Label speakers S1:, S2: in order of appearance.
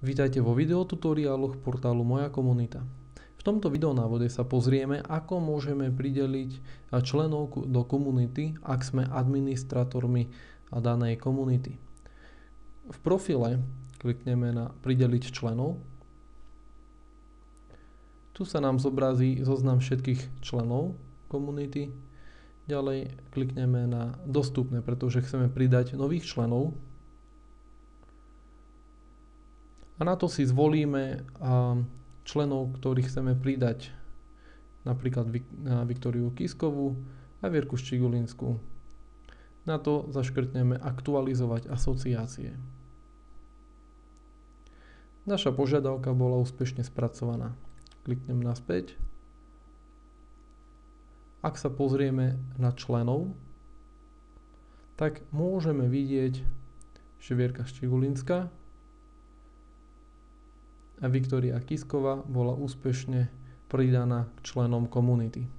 S1: Vítajte vo videotutoriáloch portálu Moja komunita. V tomto videonávode sa pozrieme, ako môžeme prideliť členov do komunity, ak sme administrátormi danej komunity. V profile klikneme na prideliť členov. Tu sa nám zobrazí zoznam všetkých členov komunity. Ďalej klikneme na dostupné, pretože chceme pridať nových členov. A na to si zvolíme členov, ktorých chceme pridať. Napríklad Viktóriu Kiskovú a Vierku Ščigulinskú. Na to zaškrtneme aktualizovať asociácie. Naša požiadavka bola úspešne spracovaná. Kliknem naspäť. Ak sa pozrieme na členov, tak môžeme vidieť, že Vierka Ščigulinská a Viktória Kisková bola úspešne pridaná k členom komunity.